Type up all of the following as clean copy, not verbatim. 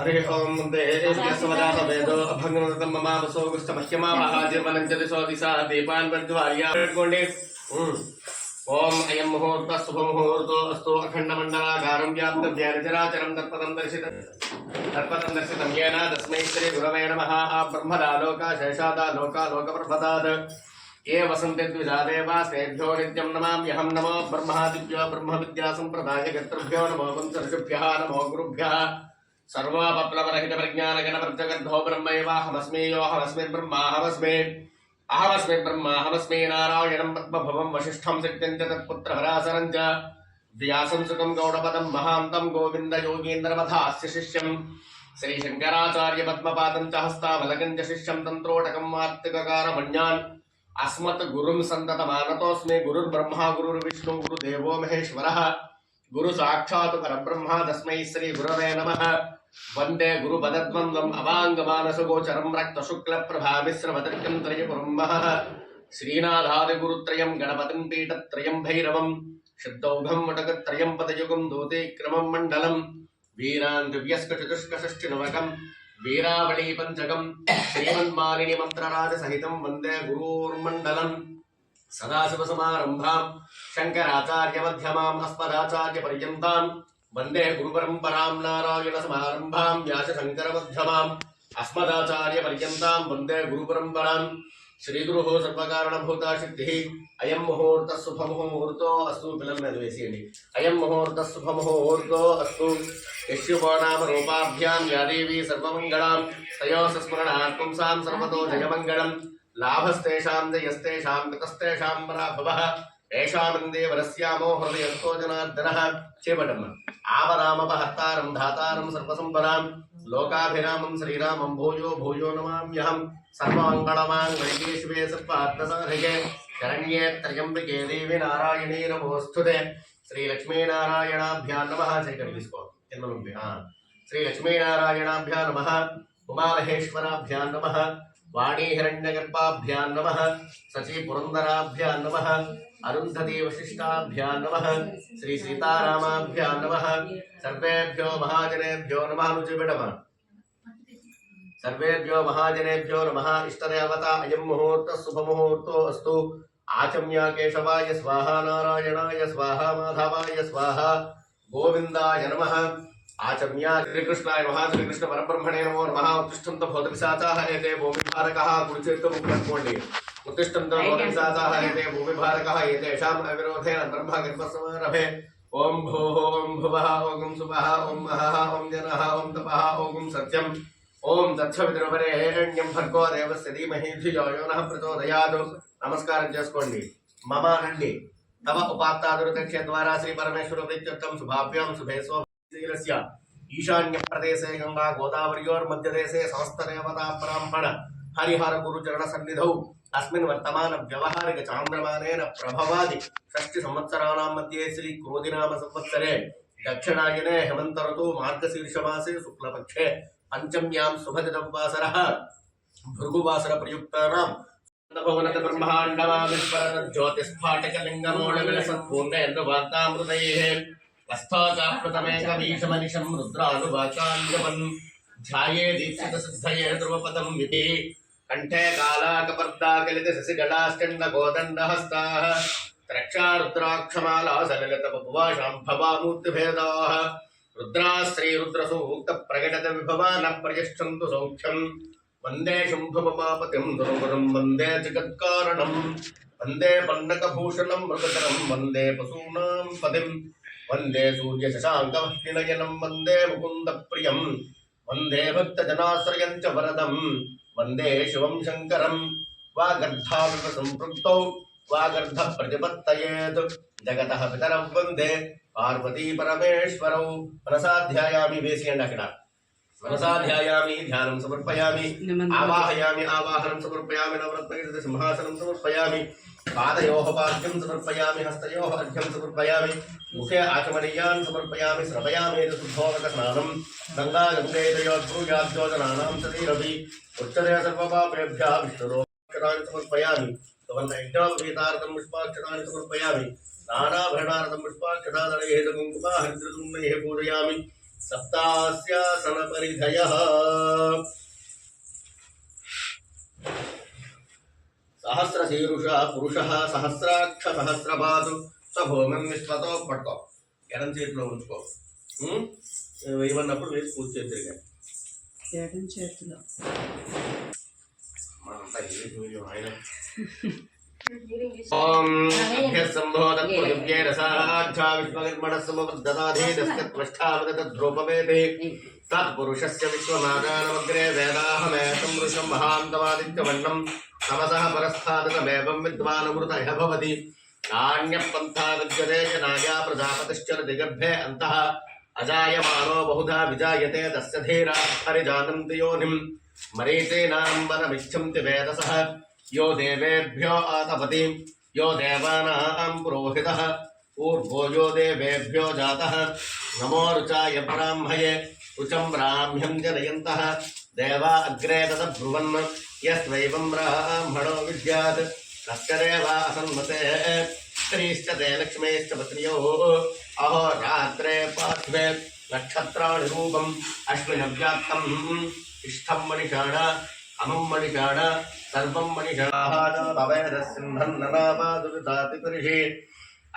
हरि ओम देवदास वेदो अभंगम ममावसो गुष्टमह्यमा महादेवनं च दिशो दिशा दीपान् प्रज्वाल्य पेट्कोंडे ओम अयं मुहूर्तः शुभमुहूर्तो अस्तु अखण्डमण्डलाकारं व्याप्तं ज्ञानचराचरं तत्पदं दर्शितं येन तस्मै श्री गुरवे नमः ब्रह्मदालोका शेषादालोका लोकप्रभदात् ये वसन्ति द्विजादेवास्तेभ्यो नित्यं नमाम्यहं नमो ब्रह्मादिभ्यो ब्रह्मविद्यासम्प्रदाय कर्तृभ्यो नमो वंशऋषिभ्यः नमो गुरुभ्यः सर्वपप्लवरहित प्रज्ञानगणप्रत्यगर्भो ब्रह्मैवाहमस्मि योऽहमस्मि ब्रह्माहमस्मि अहमस्मि ब्रह्माहमस्मि नारायणं पद्मभवं वसिष्ठं सिद्धं च तत्पुत्रपराशरं च व्यासं सुतं गौडपदं महान्तं गोविन्दयोगीन्द्रमथास्य शिष्यं श्रीशङ्कराचार्य पद्मपादं च हस्तावलकं च शिष्यं तन्त्रोटकं वार्तिककारमण्यान् अस्मत् गुरुं सन्ततमानतोऽस्मि गुरुर्ब्रह्मा गुरुर्विष्णु गुरुदेवो महेश्वरः गुरु साक्षात् परब्रह्म तस्मै श्री गुरवे नमः वंदे गुरुपदद्वन्द्वम् अवाङ्गमानसगोचरं रक्तशुक्लप्रभामिश्रमतर्कं त्रयपुरम्बः श्रीनाथादिगुरुत्रयं गणपतिं पीठत्रयं भैरवं शुद्धौघं मुटकत्रयं पदयुगं दूतीक्रमं मण्डलं वीरान् दिव्यस्कचतुष्कषष्टिनवकं वीरावली पञ्चकं श्रीमन्मालिनी मन्त्रराजसहितं वन्दे गुरोर्मण्डलम् सदाशिवसमारम्भां शङ्कराचार्यमध्यमाम् अस्मदाचार्यपर्यन्तां वन्दे गुरुपरम्परां नारायणसमारम्भां व्यासशङ्करमध्यमाम् अस्मदाचार्यपर्यन्तां वन्दे गुरुपरम्परां श्रीगुरुः सर्वकारणभूता सिद्धिः अयं मुहूर्तः शुभमुहूर्तो अस्तु पिलन्नद्वेषेणि अयं मुहूर्तः शुभमुहूर्तो अस्तु यस्युभो नाम रूपाभ्यां या देवी सर्वमङ्गलां तयोः स्मरणात् पुंसां सर्वतो जयमङ्गलम् लाभस्तेषां जयस्तेषां कृतस्तेषां पराभवः येषामिन्देवरस्यामो हृदयस्थो जनार्दनः चेपटम् आवरामपहर्तारं धातारं सर्वसम्पदां लोकाभिरामं श्रीरामं भूयो भूयो नमाम्यहं सर्वमङ्गलमाङ्गल्ये शिवे सर्वार्थसाधके शरण्ये त्र्यम्बके देवी नारायणी नमोऽस्तुते श्रीलक्ष्मीनारायणाभ्यां नमः श्रीलक्ष्मीनारायणाभ्यां नमः उमामहेश्वराभ्यां नमः वाणी हिरण्यगर्भाभ्यां नमः सची पुरंदराभ्यां नमः अरुन्धती वशिष्ठाभ्यां नमः श्री सीतारामाभ्यां नमः सर्वेभ्यो महाजनेभ्यो नमः सर्वेभ्यो महाजनेभ्यो नमः इष्टदेवता अयं मुहूर्तः शुभमुहूर्तो अस्तु आचम्य केशवाय स्वाहा नारायणाय स्वाहा माधवाय स्वाहा गोविन्दाय नमः आचम्य श्रीकृष्णाय नमः श्रीकृष्ण परब्रह्मणे नमो नमः उत्तिष्ठन्त भूतपिशाचाः एते भूमिभारकाः कुरुक्षेत्रमुख्यर्कोण्डि उत्तिष्ठन्त भूतपिशाचाः एते भूमिभारकाः एतेषाम् अविरोधेन ब्रह्मगर्भसमारभे ॐ भूः ॐ भुवः ॐ सुवः ॐ महः ॐ जनः ॐ तपः ॐ सत्यम् ॐ तत्सवितुर्वरेण्यं भर्गो देवस्य धीमहि धियो यो नः प्रचोदयात् नमस्कारं చేసుకోండి मम नंडि तव उपात्तादुर्दक्ष द्वारा श्री परमेश्वर प्रीत्यर्थं शुभाभ्यां शुभे शीलस्य ईशान्य प्रदेशे गंगा गोदावरीयोर्मध्यदेशे समस्तदेवता ब्राह्मण हरिहर गुरुचरण सन्निधौ अस्मिन् वर्तमान व्यवहारिक चान्द्रमानेन प्रभवादि षष्टि संवत्सराणां मध्ये श्री क्रोधिनाम संवत्सरे दक्षिणायने हेमन्त ऋतु मार्गशीर्षमासे शुक्लपक्षे पंचम्यां शुभदिनं वासरः भृगुवासर प्रयुक्तानां भवनत ब्रह्माण्डमाविष्पर ज्योतिस्फाटकलिङ्गमोडविलसत्पूर्णेन्द्रवार्तामृतैः कस्थाचाप्रतमेकमीशमनिशं रुद्रानुवाचान्यवन् ध्याये दीक्षितसिद्धये ध्रुवपदं विधि कण्ठे कालाकपर्दाकलितशशिगलाश्चण्डगोदण्डहस्ताः त्रक्षा रुद्राक्षमाला सलिलतपपुवाशां भवामूर्तिभेदाः रुद्रा श्रीरुद्रसूक्तप्रकटतविभवा न प्रयच्छन्तु सौख्यम् वंदे शुंभुपमापतिं दुर्गुरुं वंदे जगत्कारणं वंदे पन्नकभूषणं मृगधरं वंदे पशूनां पतिं वंदे सूर्यशशाङ्कवह्निनयनं वंदे मुकुन्दप्रियं वंदे भक्तजनाश्रयं च वरदं वंदे शिवं शङ्करं वागर्धाविवसंपृक्तौ वागर्धप्रतिपत्तयेत् जगतः पितरं वंदे पार्वती परमेश्वरौ मनसा ध्यायामि वेसियण्डकड़ा मनसा ध्यायामि ध्यानं समर्पयामि आवाहयामि आवाहनं समर्पयामि नवरत्नयुक्त सिंहासनं समर्पयामि पादयोः पाद्यं समर्पयामि हस्तयोः अर्घ्यं समर्पयामि मुखे आचमनीयान् समर्पयामि श्रवयामि शुद्धोदकस्नानं गङ्गागङ्गेतयोद्भ्रूयाद्योजनानां सतीरवि उच्चते सर्वपापेभ्यः विष्णुरोक्षराणि समर्पयामि सुवर्णयज्ञोपवीतार्थं पुष्पाक्षराणि समर्पयामि नानाभरणार्थं पुष्पाक्षरादनैः कुङ्कुमाहरिद्रसुम्नैः पूजयामि सप्तास्यासनपरिधयः सहस्रशीरुषः पुरुषः सहस्राक्ष सहस्रपातु स्वभूमिं विश्वतो पట్టుకో ఎడం చేతిలో ఉంచుకో ఇవన్నప్పుడు వేసి పూర్తి చేద్దరుగా ఎడం చేతిలో మనంతా ఆయన ఓం అభ్యసంబోధత్వే రసాఢ్యా విశ్వకర్మణస్సమవద్దదాధేదస్యత్వష్టావగతద్రూపవేదే తత్పురుషస్య విశ్వమాదానమగ్రే వేదాహమేతం వృషం మహాంతవాదిత్యవన్నం తమసః పరస్థాదకమేవం విద్వానమృతయ భవతి నాణ్యపంథా విద్యతే జనాయా ప్రజాపతిశ్చరతి గర్భే అంతః అజాయమానో బహుధా విజాయతే తస్య ధీరా పరిజానంతి యోనిం మరీచేనాంబరమిచ్చంతి వేదసః यो देवेभ्यो आतपति यो देवानां पुरोहितः ऊर्ध्वो यो देवेभ्यो जातः नमो रुचाय ब्राह्मये रुचं ब्राह्म्यं जनयन्तः देवा अग्रे तदब्रुवन् यस्वैवं ब्राह्मणो विद्यात् तस्य देवा असन्मते स्त्रीश्च ते लक्ष्मीश्च पत्न्योः अहोरात्रे पार्श्वे नक्षत्राणि रूपम् अश्विनव्याप्तम् इष्टं मणिषाण अमं मणिषाण सर्वं मणिषाः तवेदसिंहन्ननापादुरितातिपरिषे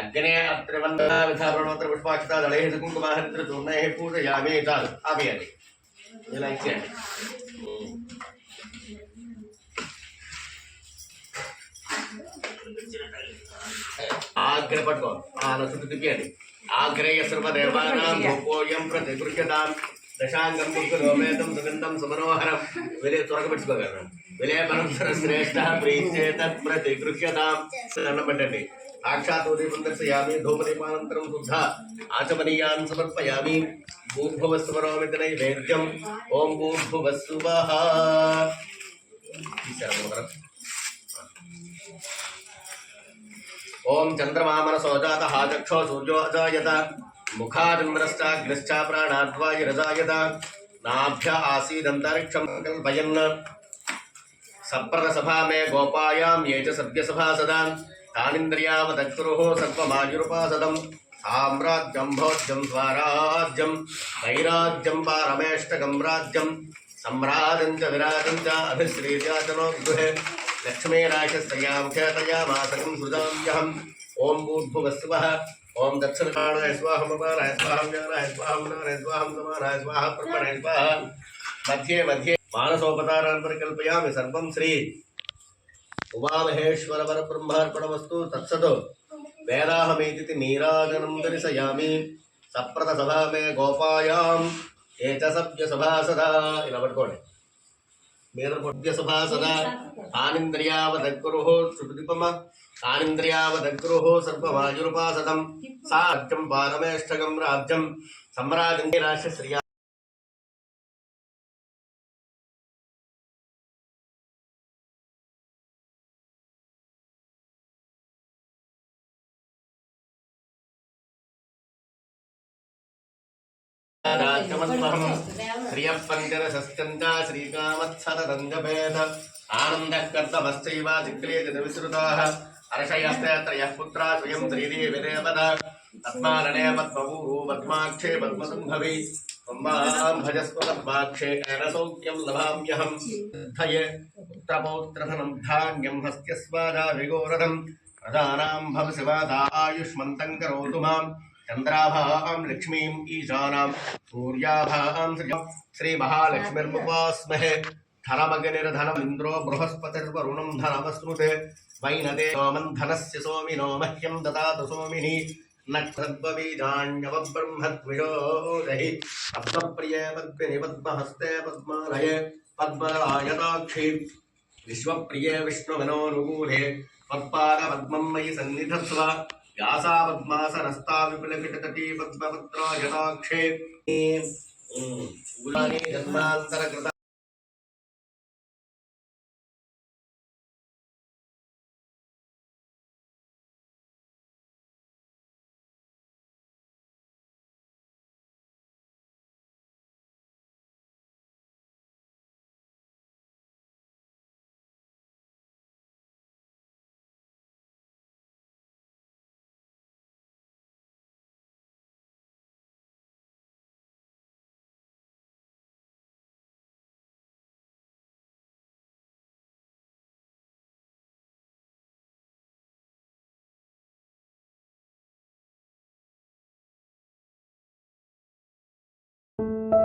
अग्ने अत्रिवन्दाविधारणोत्र पुष्पाक्षिता दलैः कुङ्कुमाहरित्रचूर्णैः पूजयामि चालु आपेयाలి ఇలా ఇచ్చేయండి ఆగ్రే పట్టుకో అలా చుట్టూ తిప్పేయండి ఆగ్రేయ సర్వదేవానాం భూపోయం ప్రతిగృహ్యతాం దశాంగం దుర్గలోమేతం సుగంధం సుమనోహరం విలే త్వరగపెట్టుకోగలరు విలేపనం శ్రేష్ఠ ప్రీచేతత్ ప్రతిగృహ్యతాం అన్నం పెట్టండి సాక్షాత్ ఉదయం దర్శయామి ధూపదీపానంతరం శుద్ధ ఆచమనీయాన్ సమర్పయామి భూర్భువస్సువరోమితి నైవేద్యం ఓం భూర్భువస్సువః ఓం చంద్రమామనసో జాతః చక్షో సూర్యో అజాయత मुखादिन्द्रश्चाग्निश्च प्राणाद्वायुरजायत नाभ्य आसीदन्तरिक्षं कल्पयन् सप्रदसभा मे गोपायां ये च सद्यसभासदां तानिन्द्रियावदक्षुरुः सर्वमायुरुपासदं साम्राज्यं भोज्यं स्वाराज्यं वैराज्यं पारमेष्टकं राज्यं सम्राजं च विराजं च अभिश्रीर्याचनो गृहे लक्ष्मीराशस्त्रियां ख्यातयामासकं सृजाम्यहम् ॐ भूर्भुवस्सुवः ओम दक्षिणाय स्वाहा मपाराय स्वाहा ज्ञानाय स्वाहा मुनाराय स्वाहा समाराय स्वाहा ब्रह्मणाय स्वाहा मध्ये मध्ये मानसोपतारान् परिकल्पयामि सर्वं श्री उमामहेश्वर परब्रह्मार्पणमस्तु तत्सत् वेदाहमेति नीराजनं दर्शयामि सप्रतसभा मे गोपायाम् एतसभ्यसभासदा ఇలా పట్టుకోండి మీద సభాసదా ఆనింద్రియావదగ్గురుః శుభదీపమ ఆనింద్రియావదగ్గురుః సర్వవాయురుపాసదం సాజ్యం పారమేష్టకం రాజ్యం సమ్రాజం రాశశ్రియా श्रियपञ्चरसस्कन्दा श्रीकामत्सरदङ्गभेद आनन्दः कर्तमश्चैव जिक्रियजतविश्रुताः हर्षयस्ते त्रयः पुत्रा स्वयं श्रीदेवदेवद पद्मालने पद्मपूरो पद्माक्षे पद्मसम्भवे त्वं भजस्व पद्माक्षे येन सौख्यं लभाम्यहं धये पुत्रपौत्रधनं धान्यं हस्त्यस्वादा विगोरधं प्रजानां भवशिवादायुष्मन्तं करोतु माम् चंद्राभां लक्ष्मीं ईशानां सूर्याभां श्री महालक्ष्मीर्मुपास्महे धनमग्निर्धनमिन्द्रो बृहस्पतिर्वरुणं धनमस्नुते वैनते सोमं धनस्य सोमिनो मह्यं ददातु सोमिनि नक्षत्रबीजाण्यवब्रह्मद्विषोदहि पद्मप्रिये पद्मिनि पद्महस्ते पद्मालये पद्मरायताक्षि विश्वप्रिये विष्णुविनोनुकूले पद्पादपद्मं मयि सन्निधत्स्व व्यासा पद्मासनस्ता विपुलकिटतटी पद्मपत्रायताक्षे जन्मान्तरकृता ఓం